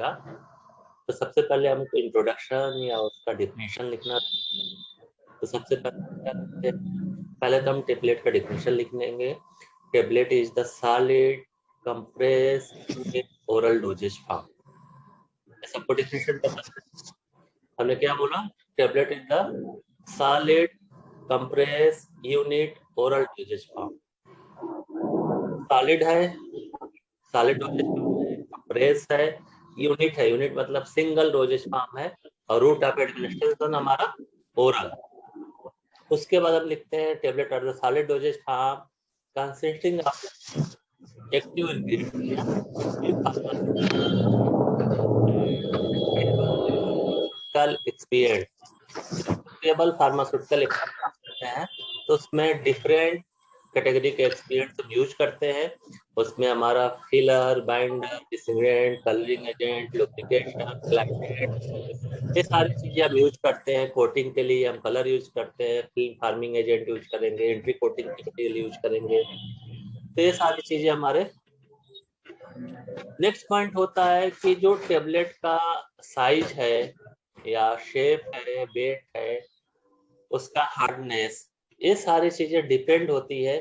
तो सबसे पहले हमको इंट्रोडक्शन या उसका डिफिनेशन लिखना। तो सबसे पहले तो हम टेबलेट का डिफिनेशन लिख लेंगे। Tablet is the solid compressed oral dosage form. सबको डिफिनेशन पता है। हमने क्या बोला? Tablet is the solid compress unit oral dosage form. Solid है, सॉलिड डोजेज फॉर्म है, कंप्रेस है, यूनिट है, यूनिट मतलब सिंगल डोजेज फॉर्म है, और रूट ऑफ एडमिनिस्ट्रेशन हमारा ओरल। उसके बाद हम लिखते हैं tablet are the solid dosage form consisting of active ingredient experience. केवल फार्मास्यूटिकल करते हैं तो उसमें डिफरेंट कैटेगरी के एक्सपीरियंस हम यूज करते हैं। उसमें हमारा filler, binder, disintegrant, colouring agent, lubrication, glidant, ये सारी चीजें हम यूज करते हैं। कोटिंग के लिए हम कलर यूज करते हैं, फिल्म फार्मिंग एजेंट यूज करेंगे, एंट्री कोटिंग मटेरियल यूज करेंगे। तो ये सारी चीजें हमारे। नेक्स्ट पॉइंट होता है कि जो टेबलेट का साइज है या शेप है, वेट है, उसका हार्डनेस, ये सारी चीजें डिपेंड होती है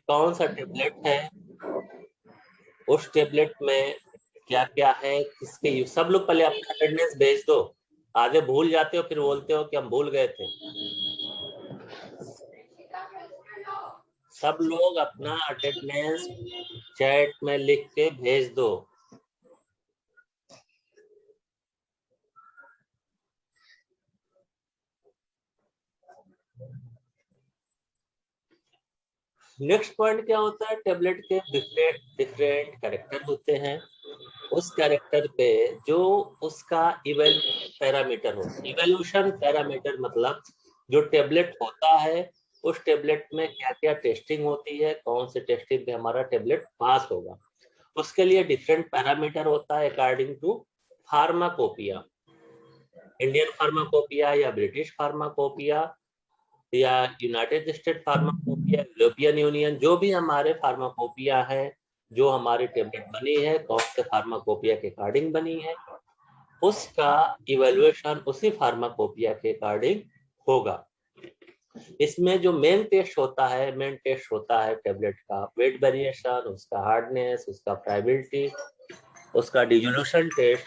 कौन सा टेबलेट है, उस टेबलेट में क्या क्या है, किसके यूज। सब लोग पहले अपना अटेंडेंस भेज दो, आधे भूल जाते हो फिर बोलते हो कि हम भूल गए थे। सब लोग अपना अटेंडेंस चैट में लिख के भेज दो। नेक्स्ट पॉइंट क्या होता है? टेबलेट के डिफरेंट डिफरेंट कैरेक्टर होते हैं। उस कैरेक्टर पे जो उसका इवैल्यूएशन पैरामीटर हो। इवैल्यूएशन पैरामीटर मतलब जो टेबलेट होता है उस टेबलेट में क्या क्या टेस्टिंग होती है, कौन से टेस्टिंग पे हमारा टेबलेट पास होगा, उसके लिए डिफरेंट पैरामीटर होता है according to pharmacopoeia. Indian pharmacopoeia या ब्रिटिश फार्माकोपिया या United State pharmacopoeia, European Union, जो भी हमारे फार्माकोपिया है, जो हमारी टेबलेट बनी है कौन से फार्माकोपिया के अकॉर्डिंग बनी है, उसका इवैल्यूएशन उसी फार्माकोपिया के अकॉर्डिंग होगा। इसमें जो मेन टेस्ट होता है टेबलेट का वेट वेरिएशन, उसका हार्डनेस, उसका फ्राइबिलिटी, उसका डिजोल्यूशन टेस्ट।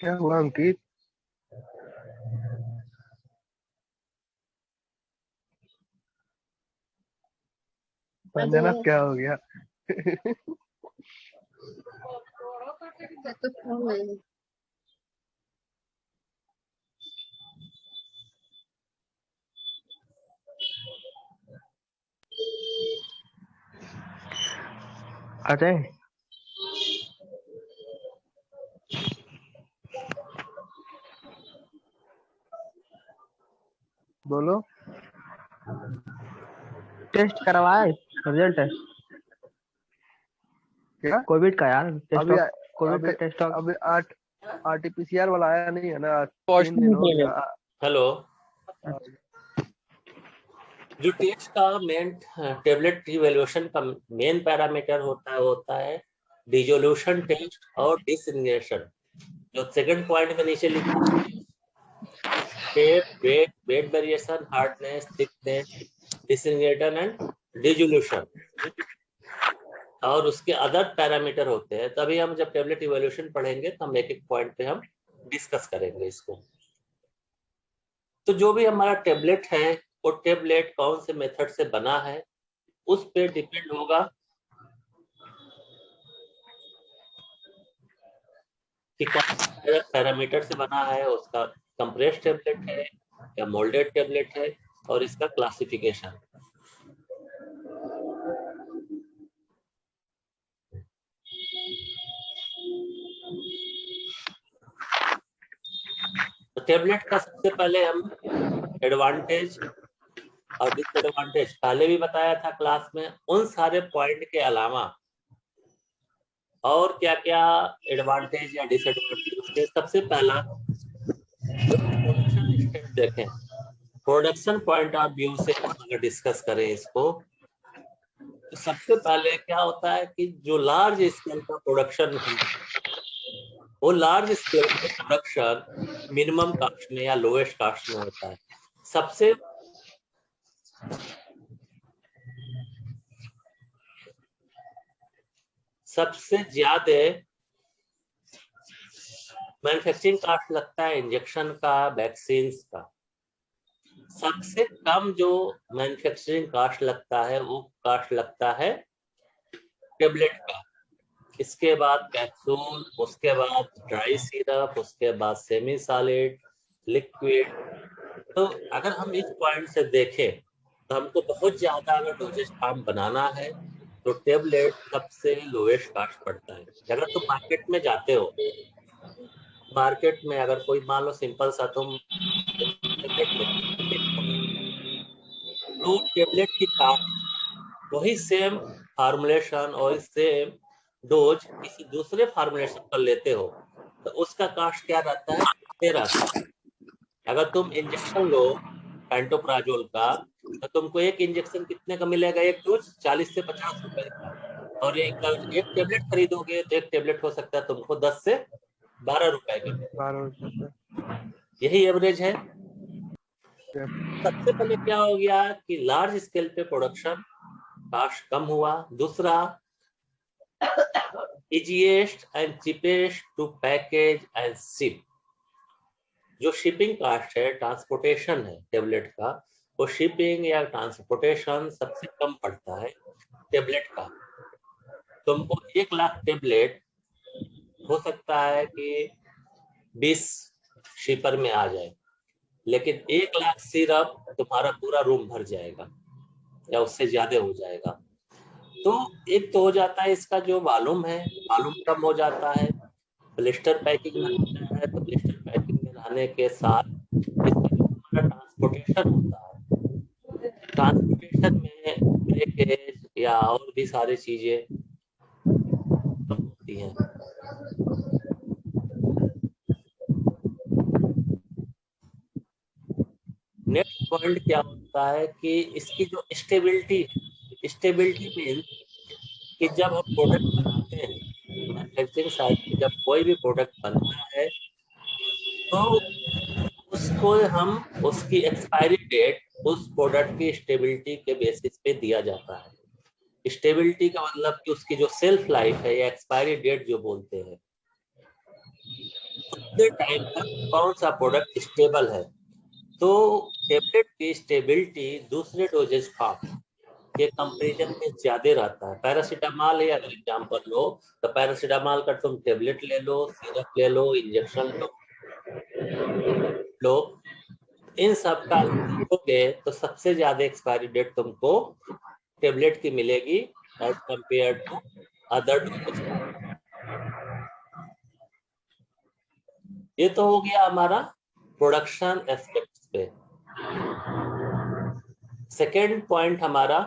क्या हुआ अंकित? संजना क्या हो गया? अजय बोलो। टेस्ट करवाए रिजल्ट क्या? कोविड का यार? टेस्ट अभी कोविड का अभी टेस्ट अभी आरटीपीसीआर वाला आया नहीं है ना, 3 दिन हो गया। हेलो। जो टेस्ट का मेन टेबलेट इवैल्यूएशन का मेन पैरामीटर होता है डिजोल्यूशन टेस्ट और डिसइंग्रेशन। जो सेकंड पॉइंट में नीचे लिखा है shape, weight variation, hardness, thickness, disintegration and dissolution, और उसके अदर पैरामीटर होते हैं। तभी हम जब टेबलेट इवैल्यूएशन पढ़ेंगे तो हम एक एक पॉइंट पे हम डिस्कस करेंगे इसको। तो जो भी हमारा टेबलेट है वो टेबलेट कौन से मेथड से बना है उस पे डिपेंड होगा कि कौन सा पैरामीटर से बना है, उसका कंप्रेस्ड टेबलेट है या मोल्डेड टेबलेट है, और इसका क्लासिफिकेशन। तो टेबलेट का सबसे पहले हम एडवांटेज और डिसएडवांटेज पहले भी बताया था क्लास में। उन सारे पॉइंट के अलावा और क्या क्या एडवांटेज या डिसएडवांटेज उसके, सबसे पहला प्रोडक्शन स्टेप देखें। प्रोडक्शन पॉइंट ऑफ व्यू से अगर डिस्कस करें इसको, तो सबसे पहले क्या होता है कि जो लार्ज स्केल का प्रोडक्शन है, वो लार्ज स्केल का प्रोडक्शन मिनिमम कास्ट में या लोएस्ट कास्ट में होता है। सबसे ज्यादा मैन्युफैक्चरिंग कास्ट लगता है इंजेक्शन का, वैक्सीन का। सबसे कम जो मैन्युफैक्चरिंग कास्ट लगता है वो कास्ट लगता है टेबलेट का। इसके बाद कैप्सूल, उसके बाद ड्राई सिरप, उसके बाद सेमी सॉलिड, लिक्विड। तो अगर हम इस पॉइंट से देखें तो हमको बहुत ज्यादा अगर डोजेज फॉर्म बनाना है तो टेबलेट सबसे लोएस्ट कास्ट पड़ता है। अगर तुम मार्केट में जाते हो, मार्केट में अगर कोई मान लो सिंपल सा तुम टेबलेट तो टेबलेट की कास्ट वही सेम फार्मूलेशन और सेम डोज किसी दूसरे फार्मूलेशन पर लेते हो तो उसका कास्ट क्या रहता है, 13। अगर तुम इंजेक्शन लो पेंटोप्राजोल का तो तुमको एक इंजेक्शन कितने का मिलेगा, एक डोज 40 से 50 रुपए का। और एक टेबलेट खरीदोगे तो एक टेबलेट हो सकता है तुमको 10 से 12 रुपए का। यही एवरेज है। सबसे पहले क्या हो गया कि लार्ज स्केल पे प्रोडक्शन कास्ट कम हुआ। दूसरा, easiest and cheapest to package and ship. जो शिपिंग कास्ट है, ट्रांसपोर्टेशन है टेबलेट का, वो शिपिंग या ट्रांसपोर्टेशन सबसे कम पड़ता है टेबलेट का। तुमको 1 लाख टेबलेट हो सकता है कि 20 शिपर में आ जाए, लेकिन 1 लाख सिरप तुम्हारा पूरा रूम भर जाएगा या उससे ज्यादा हो जाएगा। तो एक तो हो जाता है इसका जो वॉल्यूम है, वॉल्यूम कम हो जाता है। ब्लिस्टर पैकिंग में रहता है तो ब्लिस्टर पैकिंग में रहने के साथ इसका जो हमारा ट्रांसपोर्टेशन होता है, ट्रांसपोर्टेशन में पैकेज या और भी सारी चीजें होती हैं। नेक्स्ट पॉइंट क्या होता है कि इसकी जो स्टेबिलिटी मीन्स कि जब हम प्रोडक्ट बनाते हैं, मैन्युफैक्चरिंग साइड पे जब कोई भी प्रोडक्ट बनता है तो उसको हम उसकी एक्सपायरी डेट उस प्रोडक्ट की स्टेबिलिटी के बेसिस पे दिया जाता है। स्टेबिलिटी का मतलब कि उसकी जो सेल्फ लाइफ है या एक्सपायरी डेट जो बोलते हैं, उतने टाइम तक कौन सा प्रोडक्ट स्टेबल है। तो टेबलेट की स्टेबिलिटी दूसरे डोजेज फॉर्म के कंपैरिजन में ज्यादा रहता है। पैरासीटामॉल है अगर एग्जांपल लो तो पैरासीटामॉल का तुम टेबलेट ले लो, सिरप ले लो, इंजेक्शन लो, इन सब का लोगे तो सबसे ज्यादा एक्सपायरी डेट तुमको टेबलेट की मिलेगी as compare to other dosage. ये तो हो गया हमारा प्रोडक्शन एस्पेक्ट्स पे। सेकेंड पॉइंट हमारा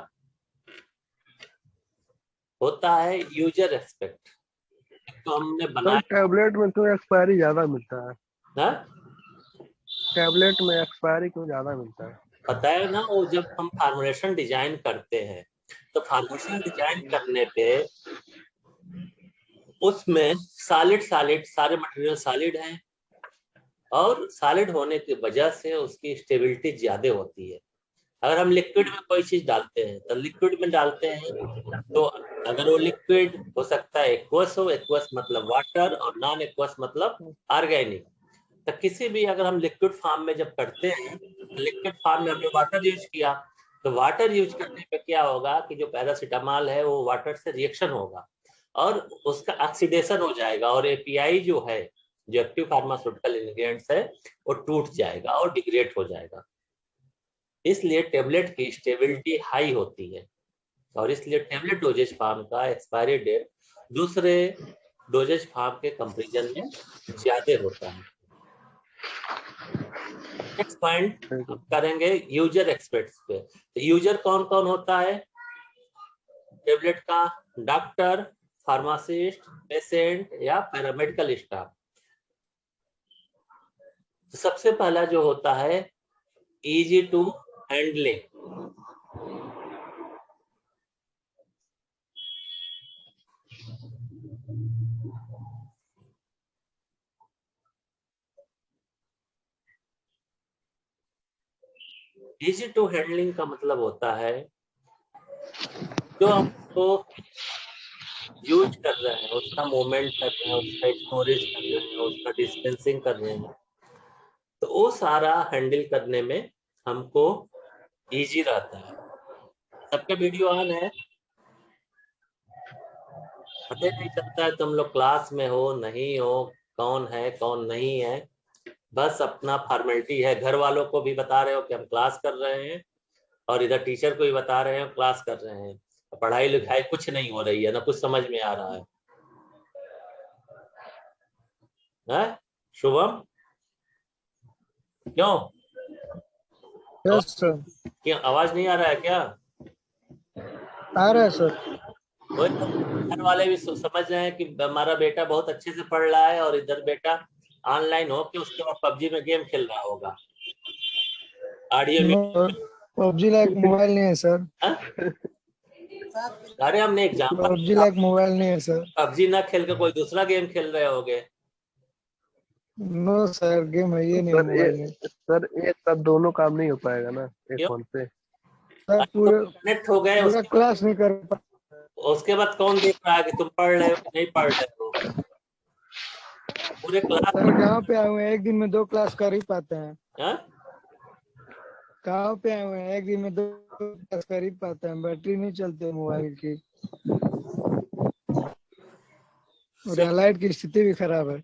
होता है यूजर एस्पेक्ट। तो हमने बनाया टैबलेट में तो एक्सपायरी ज्यादा मिलता है ना, टैबलेट में एक्सपायरी क्यों ज्यादा मिलता है, पता है ना। वो जब हम फार्मूलेशन डिजाइन करते हैं तो फार्मूलेशन डिजाइन करने पे उसमें सॉलिड सारे मटेरियल सॉलिड हैं और सॉलिड होने की वजह से उसकी स्टेबिलिटी ज्यादा होती है। अगर हम लिक्विड में कोई चीज डालते हैं तो लिक्विड में डालते हैं तो अगर वो लिक्विड हो सकता है एक्वस हो, एक्वस मतलब वाटर और नॉन एक्वस मतलब ऑर्गेनिक। तो किसी भी अगर हम लिक्विड फॉर्म में जब करते हैं तो लिक्विड फॉर्म में हमने वाटर यूज किया तो वाटर यूज करने पे क्या होगा कि जो पैरासीटामॉल है वो वाटर से रिएक्शन होगा और उसका ऑक्सीडेशन हो जाएगा और एपीआई जो है जो एक्टिव फार्मास्यूटिकल इंग्रेडिएंट्स है वो टूट जाएगा और डिग्रेड हो जाएगा। इसलिए टेबलेट की स्टेबिलिटी हाई होती है और इसलिए टेबलेट डोजेज फार्म का एक्सपायरी डेट दूसरे डोजेज फार्म के कंपैरिजन में ज्यादा होता है। नेक्स्ट पॉइंट करेंगे यूजर एक्सपर्ट्स पे। तो यूजर कौन कौन होता है टेबलेट का? डॉक्टर, फार्मासिस्ट, पेशेंट या पैरामेडिकल स्टाफ। तो सबसे पहला जो होता है easy to handling. Easy to handling का मतलब होता है जो आपको यूज कर रहे हैं, उसका मूवमेंट कर रहे हैं, उसका स्टोरेज कर रहे हैं, उसका डिस्पेंसिंग कर रहे हैं, तो वो सारा हैंडल करने में हमको इजी रहता है। सबका वीडियो ऑन है? पता नहीं चलता है तुम लोग क्लास में हो नहीं हो, कौन है कौन नहीं है, बस अपना फॉर्मेलिटी है। घर वालों को भी बता रहे हो कि हम क्लास कर रहे हैं और इधर टीचर को भी बता रहे हैं क्लास कर रहे हैं। पढ़ाई लिखाई कुछ नहीं हो रही है, ना कुछ समझ में आ रहा है शुभम? क्यों? Yes sir. क्यों आवाज नहीं आ रहा है क्या? आ रहा है सर। घर वाले भी समझ रहे हैं कि हमारा बेटा बहुत अच्छे से पढ़ रहा है और इधर बेटा ऑनलाइन हो कि उसके बाद पबजी में गेम खेल रहा होगा। ऑडियो में पबजी लाइक मोबाइल नहीं है सर। अरे हमने एग्जाम्पल, पबजी लाइक मोबाइल नहीं है सर। पबजी ना खेल के कोई दूसरा गेम खेल रहे होगे। नो सर, गेम है ये नहीं मोबाइल में। सर एक साथ दोनों काम नहीं हो पाएगा ना एक क्यों? फोन पे। सर पूरे कनेक्ट हो गए पूरा क्लास नहीं कर पा। उसके बाद कौन देख रहा है कि तुम पढ़ रहे हो कि नहीं पढ़ रहे हो? पूरे क्लास सर कहाँ पे आए हुए हैं, एक दिन में 2 क्लास कर ही पाते हैं। हाँ? कहाँ पे आए हुए हैं, एक दिन में 2 क्लास कर ही पाते हैं। बैटरी नहीं चलती मोबाइल की और लाइट की स्थिति भी खराब है।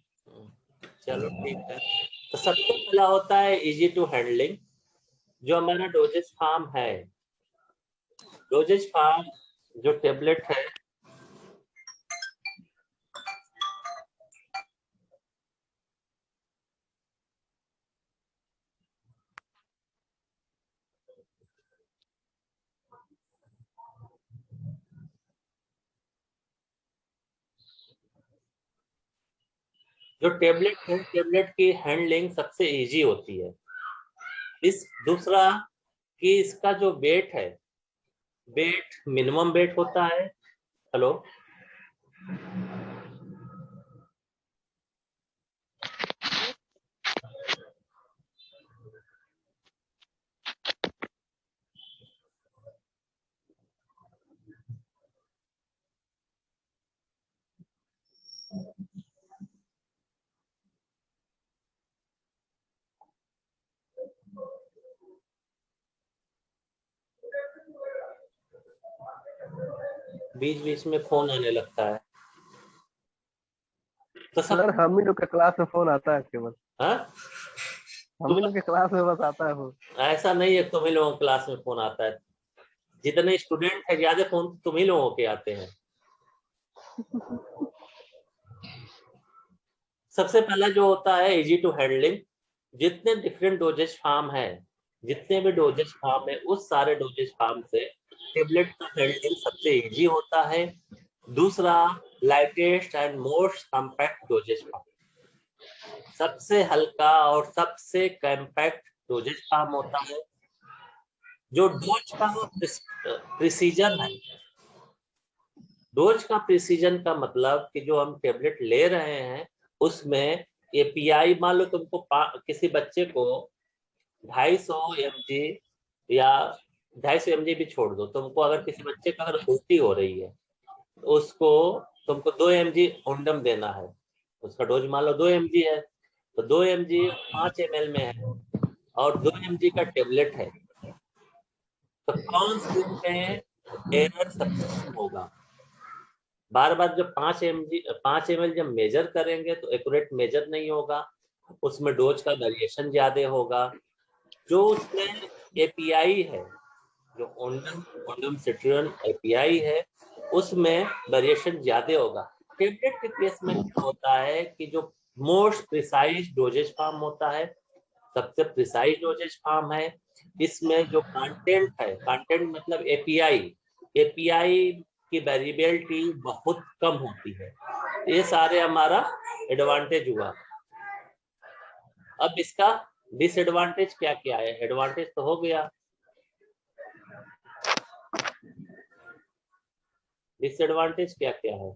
चलो ठीक है। तो सबसे पहला होता है इजी टू हैंडलिंग। जो हमारा डोजेज फार्म है, डोजेज फार्म जो टेबलेट है जो टेबलेट है, टेबलेट की हैंडलिंग सबसे इजी होती है। इस दूसरा कि इसका जो वेट है, वेट मिनिमम वेट होता है। हेलो, बीच बीच में फोन आने लगता है। तो सर हम ही लोग के क्लास में फोन आता है केवल। हाँ? हम ही लोग के क्लास में बस आता है फोन। ऐसा नहीं है तुम ही लोगों की क्लास में फोन आता है। जितने स्टूडेंट है ज्यादा फोन तुम ही लोगों के आते हैं। सबसे पहला जो होता है इजी टू हैंडलिंग। जितने डिफरेंट डोजेज फार्म है, जितने भी डोजेज फार्म है, उस सारे डोजेज फार्म से टेबलेट का हैंडलिंग सबसे इजी होता है। दूसरा, lightest and most compact dosage form, सबसे हल्का और सबसे कॉम्पैक्ट डोजेज फार्म होता है। जो डोज का प्रिसीजन है, डोज का प्रिसीजन का मतलब कि जो हम टेबलेट ले रहे हैं उसमें ये पीआई, मान लो तुमको किसी बच्चे को 250 mg या 250 mg भी छोड़ दो, तुमको अगर किसी बच्चे का अगर उल्टी हो रही है तो उसको तुमको 2 mg ओंडम देना है। उसका डोज मान लो 2 mg है, तो 2 mg 5 ml में है और 2 mg का टेबलेट है, तो कौन से में एरर सबसे कम होगा? बार बार जब 5 ml जब मेजर करेंगे तो एक्यूरेट मेजर नहीं होगा, उसमें डोज का वेरिएशन ज्यादा होगा। जो उसमें एपीआई है, जो ओंडम सिट्रियन एपीआई है, उसमें वेरिएशन ज्यादा होगा। टेबलेट के केस में क्या होता है कि जो मोस्ट प्रिसाइज डोजेज फॉर्म होता है, सबसे प्रिसाइज डोजेज फॉर्म है, इसमें जो कंटेंट है, कंटेंट मतलब एपीआई की वेरिएबिलिटी बहुत कम होती है। ये सारे हमारा एडवांटेज हुआ। अब इसका डिसएडवांटेज क्या क्या है? एडवांटेज तो हो गया, डिसएडवांटेज क्या क्या है?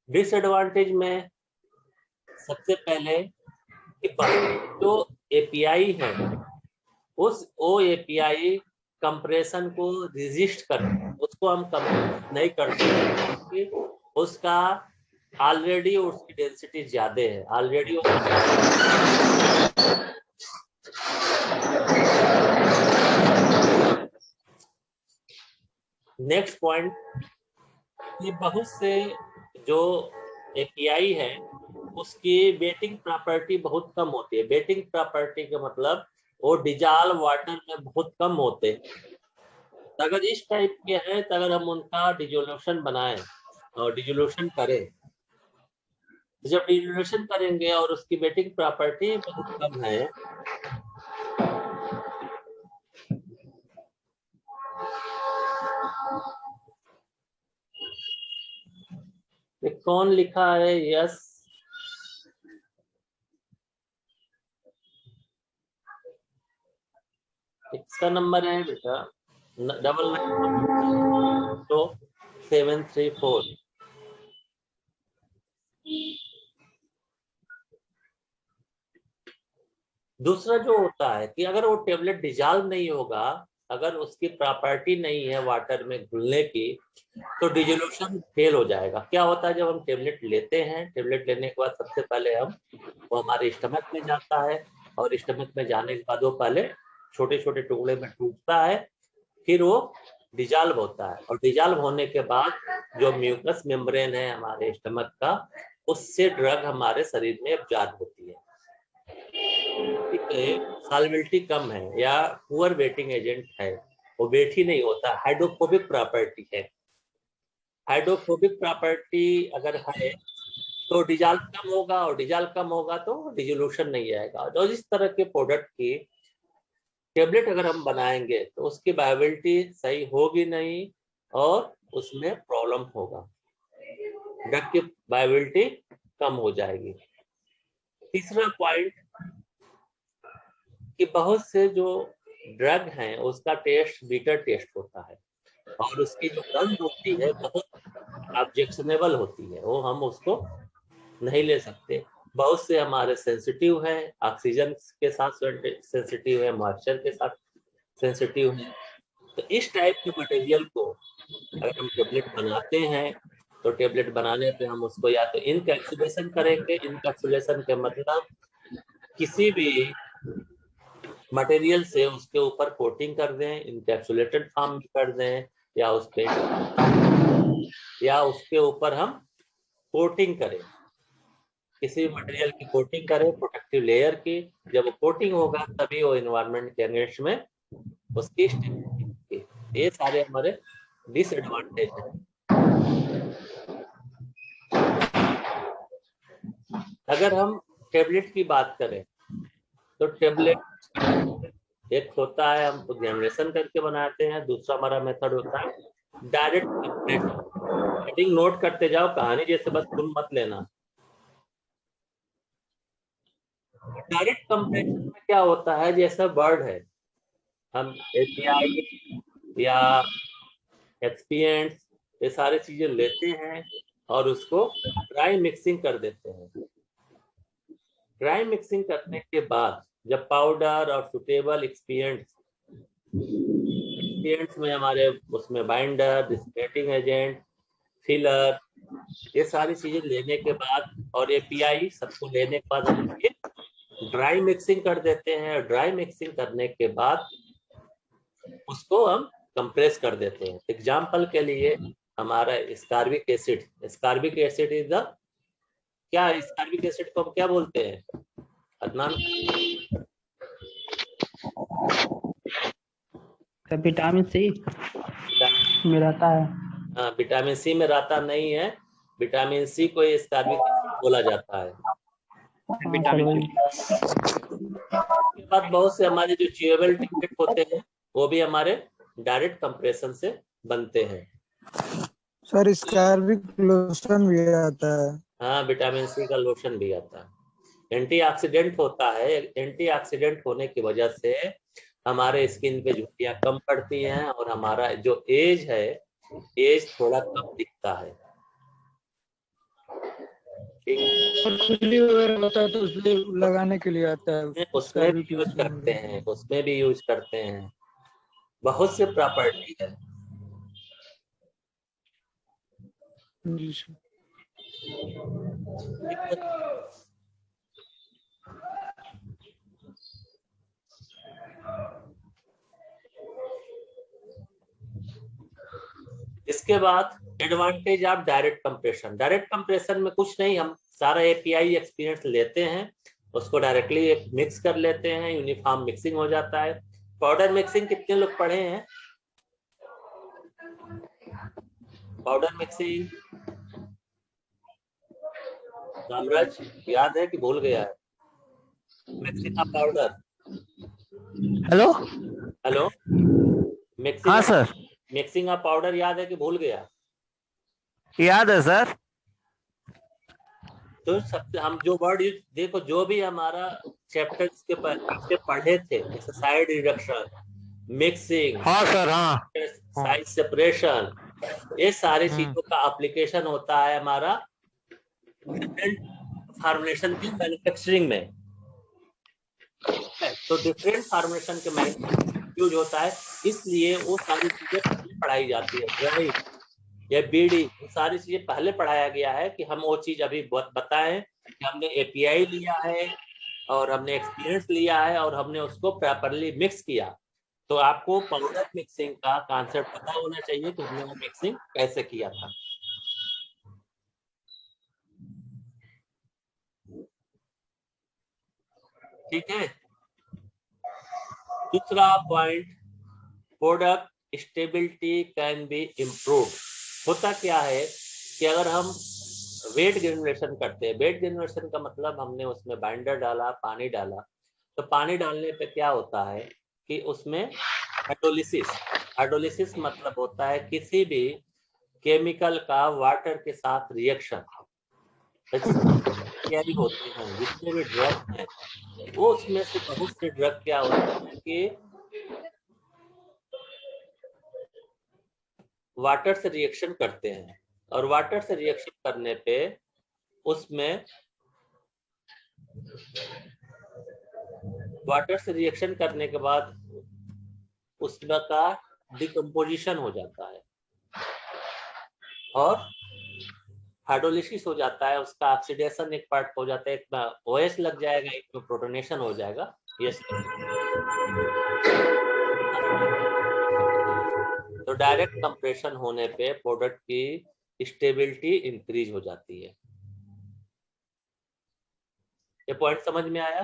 डिसएडवांटेज में सबसे पहले कि जो एपीआई है वो एपीआई कंप्रेशन को रेजिस्ट करते हैं, उसको हम कंप्रेस नहीं करते क्योंकि उसका ऑलरेडी उसकी डेंसिटी ज्यादा है, ऑलरेडी नेक्स्ट पॉइंट कि बहुत से जो एपीआई है उसकी वेटिंग प्रॉपर्टी बहुत कम होती है। वेटिंग प्रॉपर्टी का मतलब वो डिजॉल्व वाटर में बहुत कम होते हैं। अगर इस टाइप के हैं तो अगर हम उनका डिजोल्यूशन बनाएं और डिजोल्यूशन करें, जब डिजोल्यूशन करेंगे और उसकी वेटिंग प्रॉपर्टी बहुत कम है, ये कौन लिखा है? यस, इसका नंबर है बेटा 992734। दूसरा जो होता है कि अगर वो टेबलेट डिजॉल्व नहीं होगा, अगर उसकी प्रॉपर्टी नहीं है वाटर में घुलने की, तो डिजोल्यूशन फेल हो जाएगा। क्या होता है, जब हम टेबलेट लेते हैं, टेबलेट लेने के बाद सबसे पहले वो हमारे स्टमक में जाता है और स्टमक में जाने के बाद वो पहले छोटे छोटे टुकड़े में टूटता है, फिर वो डिजॉल्व होता है और डिजॉल्व होने के बाद जो म्यूकस मेम्ब्रेन है हमारे स्टमक का, उससे ड्रग हमारे शरीर में एब्जॉर्ब होती है। सॉल्युबिलिटी कम है या पुअर वेटिंग एजेंट है, वो वेट ही नहीं होता, हाइड्रोफोबिक प्रॉपर्टी है। हाइड्रोफोबिक प्रॉपर्टी अगर है तो डिजॉल्व कम होगा, और डिजॉल्व कम होगा तो डिजोल्यूशन नहीं आएगा। और इस तरह के प्रोडक्ट की टेबलेट अगर हम बनाएंगे तो उसकी वायबिलिटी सही होगी नहीं और उसमें प्रॉब्लम होगा, ड्रग की वायबिलिटी कम हो जाएगी। तीसरा पॉइंट कि बहुत से जो ड्रग हैं उसका टेस्ट बीटर टेस्ट होता है और उसकी जो गंध होती है बहुत ऑब्जेक्शनेबल होती है, वो हम उसको नहीं ले सकते। बहुत से हमारे सेंसिटिव है, ऑक्सीजन के साथ सेंसिटिव है, मॉइस्चर के साथ सेंसिटिव है। तो इस टाइप के मटेरियल को अगर हम टेबलेट बनाते हैं तो टेबलेट बनाने पे हम उसको या तो इनकैप्सुलेशन करेंगे। इनकैप्सुलेशन के मतलब किसी भी मटेरियल से उसके ऊपर कोटिंग कर दें, इनकैप्सुलेटेड फॉर्म में कर दें, या उसके ऊपर हम कोटिंग करें, किसी भी मटेरियल की कोटिंग करें, प्रोटेक्टिव लेयर की। जब वो कोटिंग होगा तभी वो एनवायरनमेंट के अगेंस्ट में उसकी स्टेबिलिटी। ये सारे हमारे डिसएडवांटेज है। अगर हम टेबलेट की बात करें तो टेबलेट एक होता है हम जनरेशन करके बनाते हैं, दूसरा हमारा मेथड होता है डायरेक्ट कंप्रेशन। हेडिंग नोट करते जाओ, कहानी जैसे बस सुन मत लेना। डायरेक्ट कंप्रेशन में क्या होता है, जैसा वर्ड है, हम एपीआई या एक्सपीएंट्स ये सारी चीजें लेते हैं और उसको ड्राई मिक्सिंग कर देते हैं। ड्राई मिक्सिंग करने के बाद जब पाउडर और सुटेबल एक्सपीएंट्स में हमारे उसमें बाइंडर, डिस्टिलेटिंग एजेंट, फिलर, ये सारी चीजें लेने के बाद और एपीआई सबको लेने के बाद हम ड्राई मिक्सिंग कर देते हैं। ड्राई मिक्सिंग करने के बाद उसको हम कंप्रेस कर देते हैं। एग्जाम्पल के लिए हमारा स्कार्बिक एसिड इज द, क्या स्कार्बिक एसिड को हम क्या बोलते हैं अदनान? विटामिन सी में रहता है। हाँ, विटामिन सी में रहता नहीं है, विटामिन सी को स्कार्बिक एसिड बोला जाता है। विटामिन के बाद बहुत से हमारे जो च्यूएबल टिकट होते हैं वो भी हमारे डायरेक्ट कंप्रेशन से बनते हैं। सर स्कार्बिक लोशन भी आता है। हाँ, विटामिन सी का लोशन भी आता है। एंटीऑक्सीडेंट होता है, एंटीऑक्सीडेंट होने की वजह से हमारे स्किन पे झुर्रियां कम पड़ती हैं और हमारा जो एज है, एज थोड़ा कम दिखता है। खुजली वगैरह होता है तो उसमें लगाने के लिए आता है। उसमें भी यूज करते हैं, उसमें भी यूज करते हैं, बहुत से प्रॉपर्टी है। जी सर। इसके बाद advantage of direct compression. Direct compression में कुछ नहीं, हम सारा एपीआई एक्सपीरियंस लेते हैं, उसको डायरेक्टली मिक्स कर लेते हैं, यूनिफॉर्म मिक्सिंग हो जाता है। पाउडर मिक्सिंग कितने लोग पढ़े हैं? पाउडर मिक्सिंग रामराज याद है कि भूल गया है? Mixing of powder. Hello hello, mixing, हाँ सर मिक्सिंग ऑफ पाउडर याद है कि भूल गया? याद है सर। तो सबसे हम जो वर्ड देखो, जो भी हमारा चैप्टर्स के पीछे पढ़े थे, साइड रिडक्शन, मिक्सिंग, हाँ सर हाँ साइड सेपरेशन, ये सारी चीजों का एप्लीकेशन होता है हमारा डिफरेंट फार्मुलेशन की मैन्युफैक्चरिंग में। तो डिफरेंट फार्मुलेशन के मैन्युफैक्चरिंग यूज होता है, इसलिए वो सारी चीजें पढ़ाई जाती है। ड्राई या बीडी, सारी चीजें पहले पढ़ाया गया है कि हम वो चीज अभी बताएं कि हमने एपीआई लिया है और हमने एक्सपीरियंस लिया है और हमने उसको प्रॉपरली मिक्स किया। तो आपको पाउडर मिक्सिंग का कॉन्सेप्ट पता होना चाहिए कि हमने वो मिक्सिंग कैसे किया था। ठीक है। दूसरा point, product stability can be improve. होता क्या है कि अगर हम वेट ग्रेनुलेशन करते हैं, वेट ग्रेनुलेशन का मतलब हमने उसमें बाइंडर डाला, पानी डाला, तो पानी डालने पे क्या होता है कि उसमें हाइड्रोलिसिस मतलब होता है किसी भी केमिकल का वाटर के साथ रिएक्शन। क्या भी होते हैं जितने भी ड्रग हैं, वो उसमें से बहुत से ड्रग क्या होते हैं कि वाटर से रिएक्शन करते हैं, और वाटर से रिएक्शन करने पे उसमें वाटर से रिएक्शन करने के बाद उसमें का डिकम्पोजिशन हो जाता है और हाइड्रोलिसिस हो जाता है, उसका ऑक्सीडेशन एक पार्ट हो जाता है, एक में OH लग जाएगा, एक में प्रोटोनेशन हो जाएगा। यस, तो डायरेक्ट कंप्रेशन होने पे प्रोडक्ट की स्टेबिलिटी इंक्रीज हो जाती है। ये पॉइंट समझ में आया?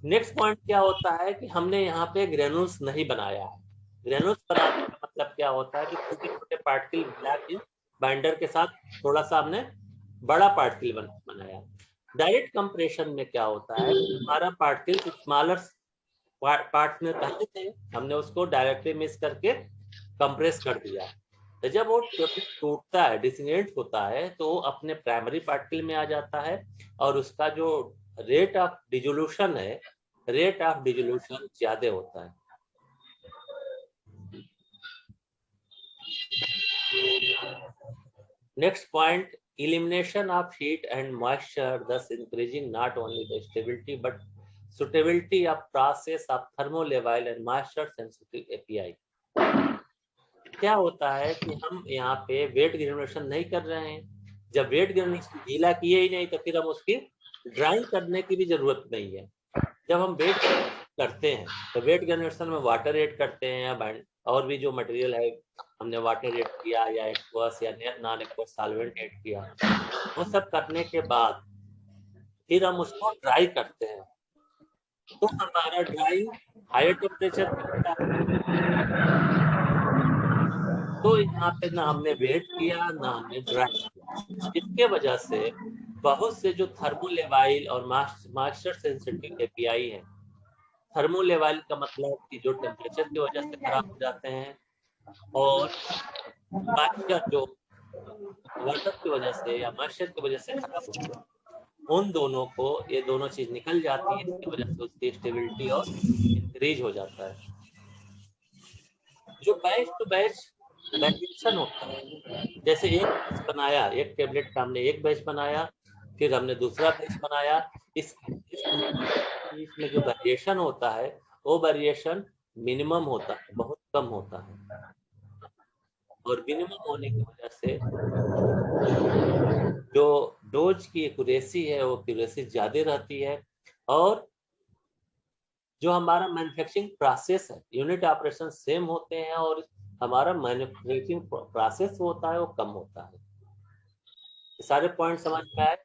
नेक्स्ट पॉइंट क्या होता है कि हमने यहाँ पे ग्रेनुल्स नहीं बनाया है। ग्रेनुल्स बनाने का मतलब क्या होता है कि छोटे छोटे पार्टिकल मिला के बाइंडर के साथ थोड़ा सा हमने बड़ा पार्टिकल बनाया। डायरेक्ट कंप्रेशन में क्या होता है, हमारा पार्टिकल स्मॉलर पार्ट में पहले थे, हमने उसको डायरेक्टली मिक्स करके कंप्रेस कर दिया। तो जब वो टूटता है, डिसइंटीग्रेट होता है, तो वो अपने प्राइमरी पार्टिकल में आ जाता है और उसका जो रेट ऑफ डिसोल्यूशन है, रेट ऑफ डिसोल्यूशन ज्यादा होता है। Next point, elimination of heat and moisture, thus increasing not only the stability but suitability of process of thermolevel and moisture sensitive API. क्या होता है कि हम यहाँ पे वेट ग्रेनुलेशन नहीं कर रहे हैं, जब वेट ग्रेनुलेशन गीला किए ही नहीं तो फिर हम उसकी ड्राइंग करने की भी जरूरत नहीं है। जब हम वेट करते हैं तो वेट जनरेशन में वाटर ऐड करते हैं या और भी जो मटेरियल है हमने वाटर ऐड किया या एक्वस या नॉन एक्वस सॉल्वेंट ऐड किया, वो सब करने के बाद फिर हम उसको ड्राई करते हैं। तो हमारा ड्राई हायर टेम्परेचर पे होता है। तो यहाँ पे ना हमने वेट किया ना हमने ड्राई किया। इसके वजह से बहुत से जो थर्मोलेवाइल और मास्टर सेंसिटिव एपीआई है, थर्मोलेवाइल का मतलब कि जो टेम्परेचर की वजह से खराब हो जाते हैं, और मॉइस्चर जो वाटर की वजह से या मॉइस्चर की वजह से खराब होते हैं, उन दोनों को ये दोनों चीज निकल जाती है। इसकी वजह से उसकी स्टेबिलिटी और इंक्रीज हो जाता है। जो बैच टू बैच वेरिएशन होता है, जैसे एक बैच बनाया, एक टेबलेट का हमने एक बैच बनाया, फिर हमने दूसरा बैच बनाया, इसमें जो वेरिएशन होता है वो वेरिएशन मिनिमम होता है, बहुत कम होता है। और मिनिमम होने की वजह से जो डोज की एक्यूरेसी है वो एक्यूरेसी ज्यादा रहती है, और जो हमारा मैन्युफैक्चरिंग प्रोसेस है, यूनिट ऑपरेशन सेम होते हैं, और हमारा मैन्युफैक्चरिंग प्रोसेस होता है वो कम होता है। सारे पॉइंट समझ में आए?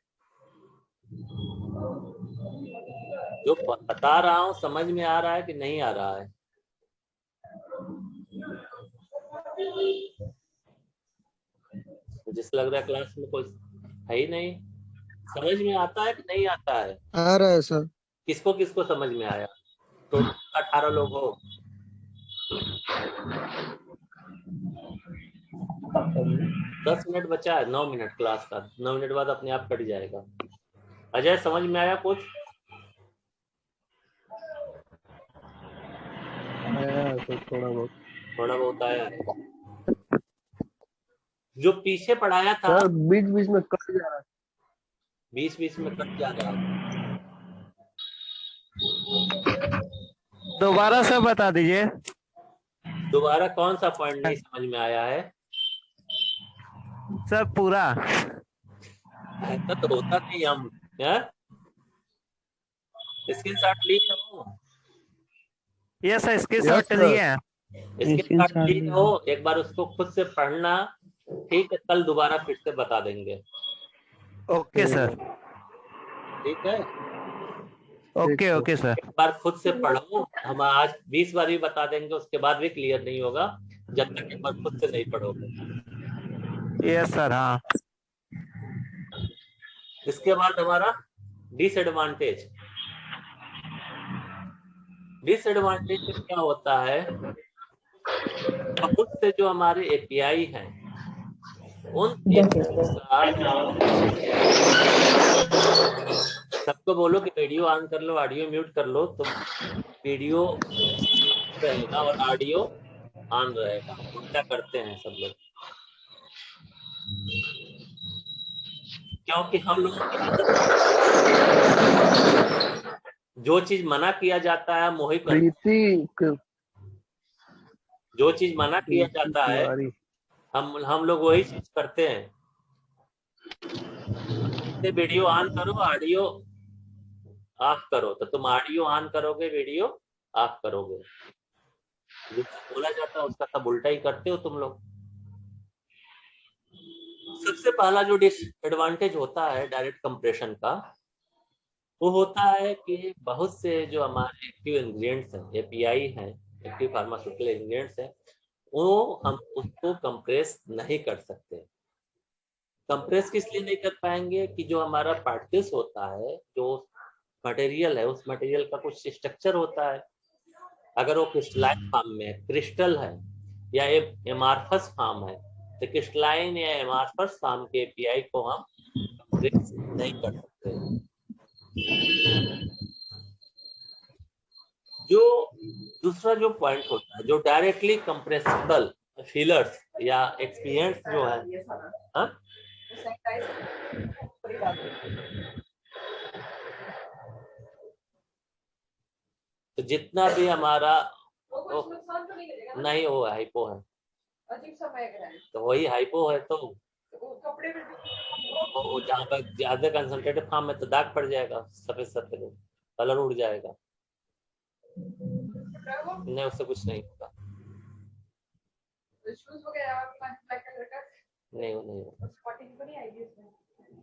जो बता रहा हूँ समझ में आ रहा है कि नहीं आ रहा है? जिस लग रहा है क्लास में कोई है ही नहीं। समझ में आता है कि नहीं आता है? आ रहा है सर। किसको किसको समझ में आया? तो 18 लोग हो। 10 मिनट बचा है, 9 मिनट क्लास का। 9 मिनट बाद अपने आप कट जाएगा। अजय समझ में आया कुछ? आया तो थोड़ा बहुत आया। जो पीछे पढ़ाया था सर बीच बीच में कट जा रहा है। बीच में कट जा रहा है। दोबारा से बता दीजिए। दोबारा कौन सा पॉइंट नहीं समझ में आया है? सर पूरा। ऐसा तो होता नहीं। हम स्क्रीनशॉट लिए हो? Yes sir, Yes, screenshot sir. लिए हैं। स्क्रीनशॉट लिए हो? एक बार उसको खुद से पढ़ना, ठीक है? कल दोबारा फिर से बता देंगे। Okay sir. ठीक है, ओके ओके सर। एक बार खुद से पढ़ो। हम आज 20 बार भी बता देंगे, उसके बाद भी क्लियर नहीं होगा जब तक एक बार खुद से नहीं पढ़ोगे। Yes sir. हाँ। इसके बाद हमारा डिसएडवांटेज क्या होता है? बहुत से जो हमारे एपीआई हैं, उन सबको बोलो कि वीडियो ऑन कर लो, ऑडियो म्यूट कर लो, तो वीडियो रहेगा और ऑडियो ऑन रहेगा। उल्टा करते हैं सब लोग, क्योंकि हम लोग जो चीज मना किया जाता है वही करते। जो चीज मना किया जाता है हम लोग वही चीज करते हैं। वीडियो ऑन करो, ऑडियो ऑफ करो, तो तुम ऑडियो ऑन करोगे, वीडियो ऑफ करोगे। जो बोला जाता है उसका सब उल्टा ही करते हो तुम लोग। सबसे पहला जो डिसएडवांटेज होता है डायरेक्ट कंप्रेशन का, वो होता है कि बहुत से जो हमारे एक्टिव इंग्रेडिएंट्स हैं, एपीआई हैं, एक्टिव फार्मास्यूटिकल इंग्रेडिएंट्स हैं, वो हम उसको कंप्रेस नहीं कर सकते। कंप्रेस किस लिए नहीं कर पाएंगे कि जो हमारा पार्टिकल्स होता है, जो मटेरियल है, उस मटेरियल का कुछ स्ट्रक्चर होता है। अगर वो क्रिस्टलाइन फॉर्म में है, क्रिस्टल है, या एमार्फस फॉर्म है, तो क्रिस्टलाइन या एमार्फस फॉर्म के एपीआई को हम कंप्रेस नहीं कर सकते। जो दूसरा जो पॉइंट होता है, जो डायरेक्टली कंप्रेसिबल फिलर्स या एक्सपीरियंस जो है, हाँ? तो जितना भी हमारा नहीं, वो हाइपो है, तो वही हाइपो है, तो जहाँ पर ज्यादा कंसंट्रेटेड फॉर्म में तो दाग पड़ जाएगा सफेद सफेद। कलर उड़ जाएगा, नहीं उससे कुछ नहीं होगा, नहीं होगा।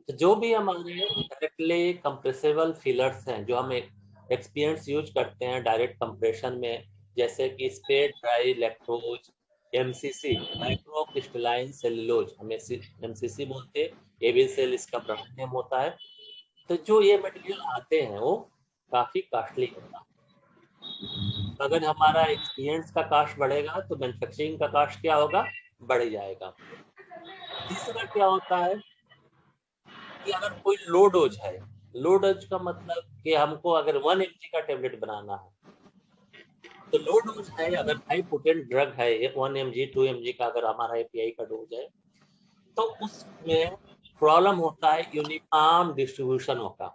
तो जो भी हमारे डायरेक्टली कंप्रेसिबल फिलर्स हैं जो हम एक्सपीरियंस यूज करते हैं डायरेक्ट कंप्रेशन में, जैसे कि spray dry lactose, MCC micro crystalline cellulose, हम एमसीसी बोलते हैं, एविल सेल इसका ब्रांड नेम होता है। तो जो ये मटेरियल आते हैं वो काफी कॉस्टली होता है। अगर हमारा एक्सपीरियंस का कॉस्ट बढ़ेगा तो मैन्युफैक्चरिंग का कॉस्ट क्या होगा, बढ़ जाएगा। तीसरा क्या होता है कि अगर कोई लो डोज है, लो डोज का मतलब कि हमको अगर 1 mg का टेबलेट बनाना है तो लो डोज है, अगर हाई पोटेंट ड्रग है 1 mg 2 mg का अगर हमारा एपीआई का डोज है तो उसमें प्रॉब्लम होता है यूनिफॉर्म डिस्ट्रीब्यूशन होगा।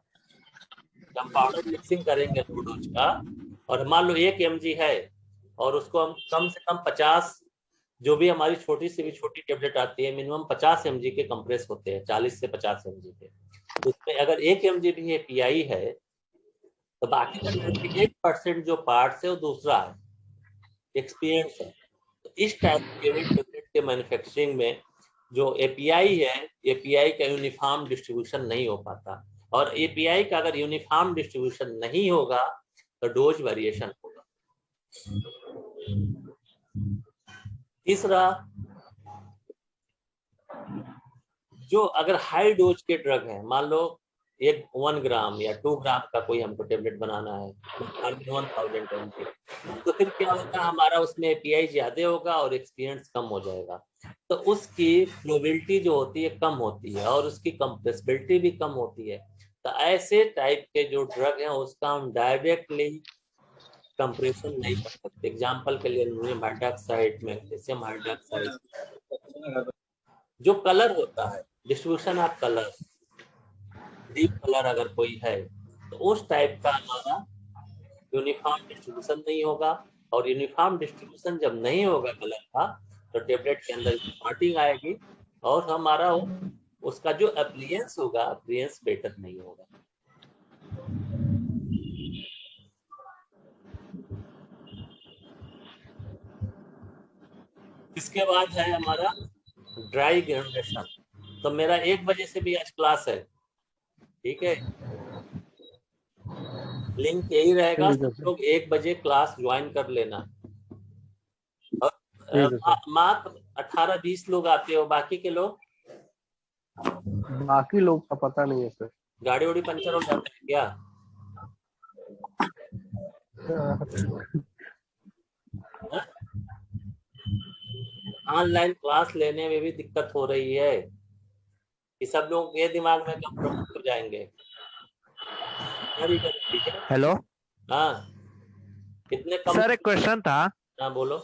जब हम पाउडर मिक्सिंग करेंगे लो डोज का और मान लो 1 mg है और उसको हम कम से कम 50, जो भी हमारी छोटी से भी छोटी टेबलेट आती है मिनिमम 50 mg के कंप्रेस होते हैं, 40 से 50 mg के। तो उसमें अगर 1 mg भी एपीआई है तो बाकी का 98% जो पार्ट्स है वो दूसरा है, एक्सपीरियंस है। तो इस टाइप के टेबलेट के मैन्युफैक्चरिंग में जो एपीआई है, एपीआई का यूनिफॉर्म डिस्ट्रीब्यूशन नहीं हो पाता, और एपीआई का अगर यूनिफॉर्म डिस्ट्रीब्यूशन नहीं होगा तो डोज वेरिएशन होगा। तीसरा, जो अगर हाई डोज के ड्रग है, मान लो 1 ग्राम या 2 ग्राम का कोई हमको टेबलेट बनाना है 1000 mg, तो फिर क्या होगा, हमारा उसमें एपीआई ज्यादा होगा और एक्सपीरियंस कम हो जाएगा, तो उसकी फ्लोबिलिटी जो होती है कम होती है और उसकी कंप्रेसिबिलिटी भी कम होती है। तो ऐसे टाइप के जो ड्रग हैं उसका हम डायरेक्टली कंप्रेशन नहीं कर सकते। एग्जाम्पल के लिए अल्युमिनियम हाइड्रोक्साइड, मैग्नीशियम हाइड्रोक्साइड, जो कलर होता है, distribution of colour, deep colour अगर कोई है तो उस टाइप का हमारा यूनिफॉर्म डिस्ट्रीब्यूशन नहीं होगा, और यूनिफॉर्म डिस्ट्रीब्यूशन जब नहीं होगा कलर का तो टेबलेट के अंदर स्पॉटिंग आएगी और हमारा उसका जो अपीयरेंस होगा, अपीयरेंस बेटर नहीं होगा। इसके बाद है हमारा ड्राई ग्रेनुलेशन। तो मेरा 1 बजे से भी आज क्लास है, ठीक है, लिंक यही रहेगा, सब लोग 1 बजे क्लास ज्वाइन कर लेना। और मात्र 18-20 लोग आते हो, बाकी के लोग, बाकी लोग का पता नहीं है सर। गाड़ी उड़ी पंचर हो जाता है क्या? ऑनलाइन क्लास लेने में भी दिक्कत हो रही है कि सब लोग ये दिमाग में कब प्रमोट हो जाएंगे। हेलो, हाँ, कितने कम। सर एक क्वेश्चन था। हाँ बोलो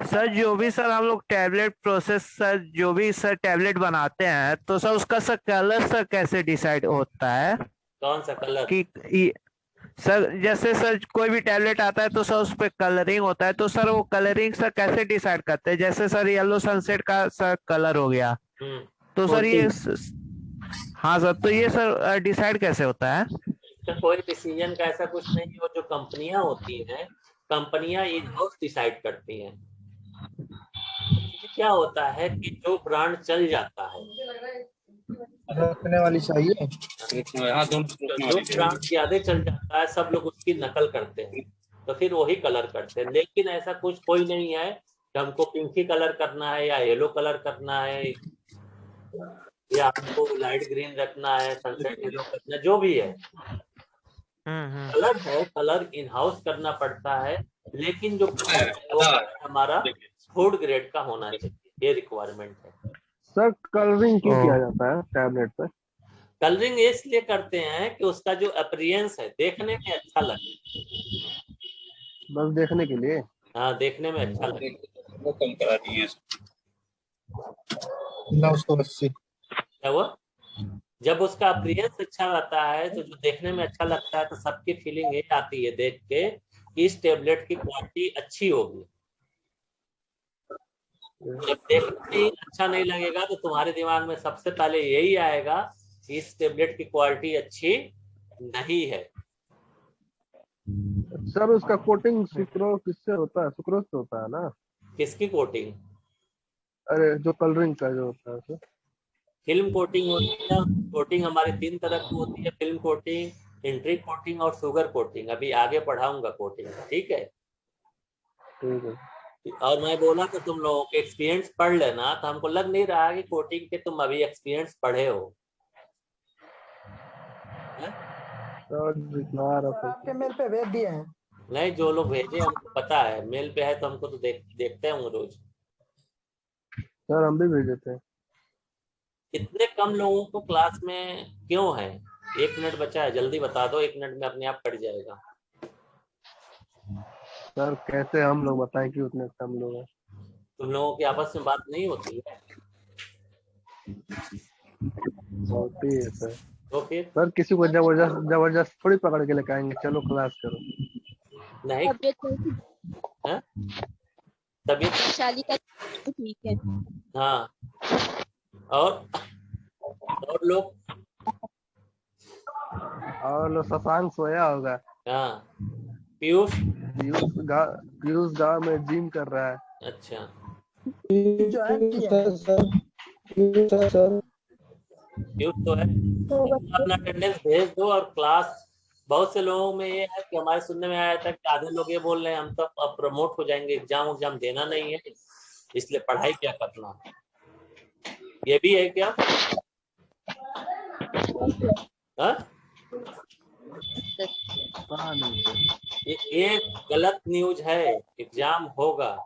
सर, जो भी सर हम लोग टैबलेट प्रोसेस, सर जो भी सर टैबलेट बनाते हैं तो सर उसका सर कलर सर कैसे डिसाइड होता है? कौन सा कलर? कि सर जैसे सर कोई भी टैबलेट आता है तो सर उस पे कलरिंग होता है, तो सर वो कलरिंग सर कैसे डिसाइड करते हैं? जैसे सर येलो सनसेट का सर कलर हो गया, तो सर ये हाँ सर, तो ये सर डिसाइड कैसे होता है? तो कोई डिसीजन का ऐसा कुछ नहीं है, जो कंपनियां होती हैं, कंपनियां इन हाउस डिसाइड करती हैं। क्या होता है कि जो ब्रांड चल जाता है, रखने वाली चाहिए, जो ब्रांड ज्यादा चल जाता है सब लोग उसकी नकल करते हैं, तो फिर वही कलर करते हैं। लेकिन ऐसा कुछ कोई नहीं है कि हमको पिंक ही कलर करना है या येलो कलर करना है या हमको लाइट ग्रीन रखना है, सनसेट येलो करना, जो भी है कलर है, कलर इन हाउस करना पड़ता है। लेकिन जो हमारा फूड ग्रेड का होना चाहिए, ये रिक्वायरमेंट है। सर कलरिंग क्यों किया जाता है टैबलेट पे? कलरिंग इसलिए करते हैं कि उसका जो अपीयरेंस है देखने में अच्छा लगे, बस देखने के लिए। हाँ, देखने में अच्छा लगे। वो कम करा दिए 980। क्या वो, जब उसका अपीयरेंस अच्छा रहता है तो जो देखने में अच्छा लगता है तो सबकी फीलिंग ये आती है देख के कि इस टेबलेट की क्वालिटी अच्छी होगी। जब देखने में अच्छा नहीं लगेगा तो तुम्हारे दिमाग में सबसे पहले यही आएगा कि इस टेबलेट की क्वालिटी अच्छी नहीं है। सर उसका कोटिंग सुक्रोज किससे होता है? सुक्रोज से होता है ना? किसकी कोटिंग? अरे जो कलरिंग का जो होता है सर। फिल्म कोटिंग होती है। कोटिंग हमारे 3 तरह की होती है, फिल्म कोटिंग, इंट्री कोटिंग और शुगर कोटिंग। अभी आगे पढ़ाऊंगा कोटिंग, ठीक है। ठीक है। और मैं बोला तो तुम लोगों के एक्सपीरियंस पढ़ लेना, तो हमको लग नहीं रहा कि कोटिंग के तुम अभी एक्सपीरियंस पढ़े हो। आपके मेल पे भेज दिए हैं। नहीं, जो लोग भेजे हमको पता है, मेल पे है तो हमको तो देखते हैं रोज। सर हम भी भेजे थे। इतने कम लोगों को क्लास में क्यों है? 1 मिनट बचा है, जल्दी बता दो, 1 मिनट में अपने आप कट जाएगा। सर कैसे हम लोग बताएं कि उतने कम लोग हैं? तुम लोगों की आपस में बात नहीं होती है? होती है सर। तो फिर सर किसी को जबरदस्त थोड़ी पकड़ के लेके आएंगे, चलो क्लास करो। नहीं। हाँ? तबीयत वैशाली का ठीक है। हाँ। और लोग? और लो शशांक सोया होगा। हाँ। पीयूष? पीयूष गाँव में जिम कर रहा है। अच्छा। पीयूष तो है। अपना अटेंडेंस भेज दो। और क्लास, बहुत से लोगों में ये है कि हमारे सुनने में आया था कि आधे लोग ये बोल रहे हैं हम तो अब प्रमोट हो जाएंगे, एग्जाम देना नहीं है, इसलिए पढ़ाई क्या करना। ये भी है क्या? हाँ? ये गलत न्यूज है, एग्जाम होगा।